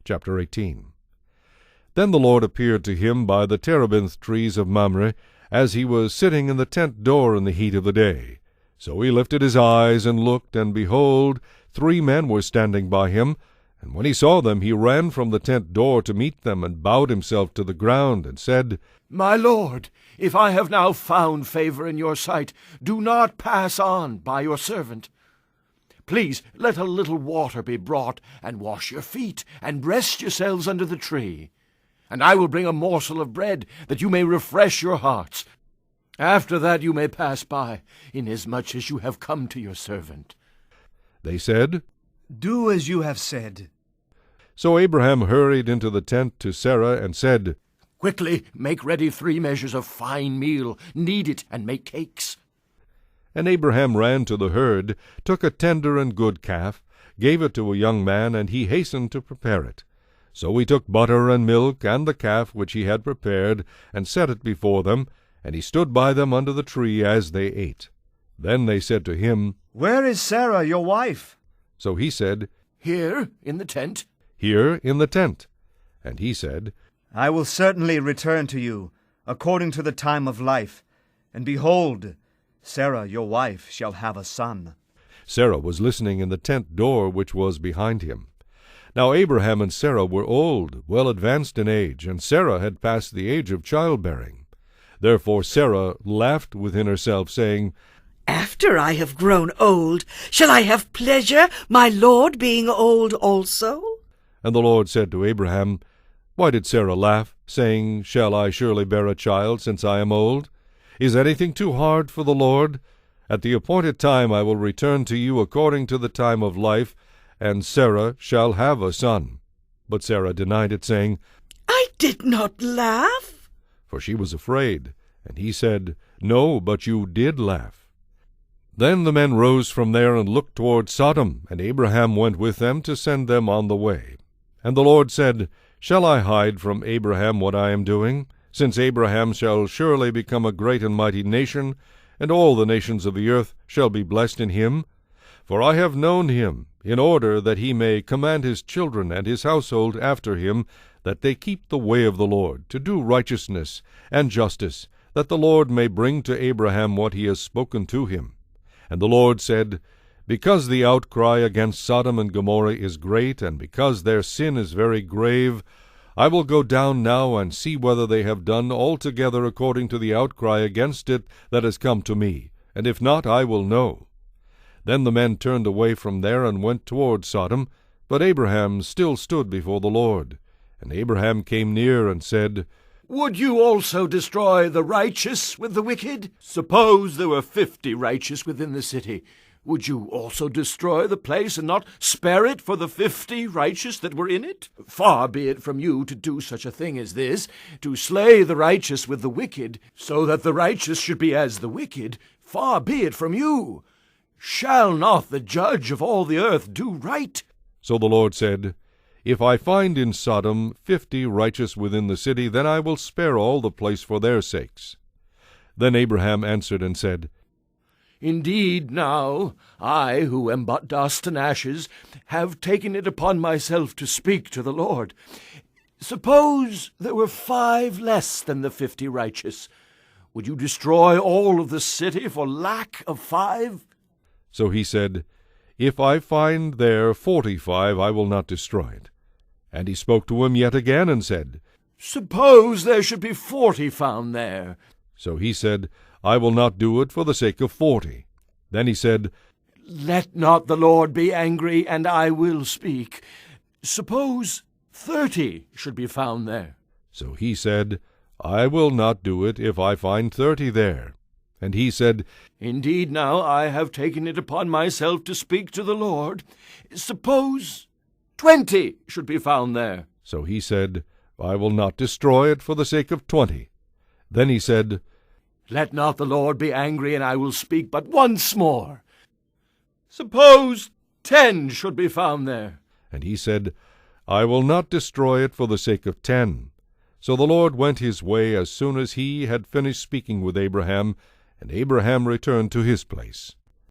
Chapter 18. Then the Lord appeared to him by the terebinth trees of Mamre, as he was sitting in the tent door in the heat of the day. So he lifted his eyes and looked, and behold, 3 men were standing by him. And when he saw them, he ran from the tent door to meet them, and bowed himself to the ground, and said, My Lord, if I have now found favor in your sight, do not pass on by your servant. Please let a little water be brought, and wash your feet, and rest yourselves under the tree. And I will bring a morsel of bread, that you may refresh your hearts. After that you may pass by, inasmuch as you have come to your servant. They said, Do as you have said. So Abraham hurried into the tent to Sarah, and said, Quickly make ready 3 measures of fine meal, knead it, and make cakes. And Abraham ran to the herd, took a tender and good calf, gave it to a young man, and he hastened to prepare it. So he took butter and milk, and the calf which he had prepared, and set it before them, and he stood by them under the tree as they ate. Then they said to him, Where is Sarah, your wife? So he said, Here in the tent. Here in the tent. And he said, I will certainly return to you, according to the time of life. And behold, Sarah, your wife, shall have a son. Sarah was listening in the tent door which was behind him. Now Abraham and Sarah were old, well advanced in age, and Sarah had passed the age of childbearing. Therefore Sarah laughed within herself, saying, After I have grown old, shall I have pleasure, my Lord being old also? And the Lord said to Abraham, Why did Sarah laugh, saying, Shall I surely bear a child, since I am old? Is anything too hard for the Lord? At the appointed time I will return to you according to the time of life, and Sarah shall have a son. But Sarah denied it, saying, I did not laugh. For she was afraid. And he said, No, but you did laugh. Then the men rose from there and looked toward Sodom, and Abraham went with them to send them on the way. And the Lord said, Shall I hide from Abraham what I am doing? Since Abraham shall surely become a great and mighty nation, and all the nations of the earth shall be blessed in him. For I have known him, in order that he may command his children and his household after him, that they keep the way of the Lord, to do righteousness and justice, that the Lord may bring to Abraham what he has spoken to him. And the Lord said, Because the outcry against Sodom and Gomorrah is great, and because their sin is very grave, I will go down now and see whether they have done altogether according to the outcry against it that has come to me, and if not, I will know. Then the men turned away from there and went toward Sodom, but Abraham still stood before the Lord. And Abraham came near and said, Would you also destroy the righteous with the wicked? Suppose there were 50 righteous within the city. Would you also destroy the place, and not spare it for the 50 righteous that were in it? Far be it from you to do such a thing as this, to slay the righteous with the wicked, so that the righteous should be as the wicked. Far be it from you. Shall not the judge of all the earth do right? So the Lord said, If I find in Sodom 50 righteous within the city, then I will spare all the place for their sakes. Then Abraham answered and said, Indeed, now, I, who am but dust and ashes, have taken it upon myself to speak to the Lord. Suppose there were 5 less than the 50 righteous. Would you destroy all of the city for lack of 5? So he said, If I find there 45, I will not destroy it. And he spoke to him yet again and said, Suppose there should be 40 found there. So he said, I will not do it for the sake of 40. Then he said, Let not the Lord be angry, and I will speak. Suppose 30 should be found there. So he said, I will not do it if I find 30 there. And he said, Indeed, now I have taken it upon myself to speak to the Lord. Suppose 20 should be found there. So he said, I will not destroy it for the sake of 20. Then he said, Let not the Lord be angry, and I will speak but once more. Suppose 10 should be found there. And he said, I will not destroy it for the sake of 10. So the Lord went his way as soon as he had finished speaking with Abraham, and Abraham returned to his place.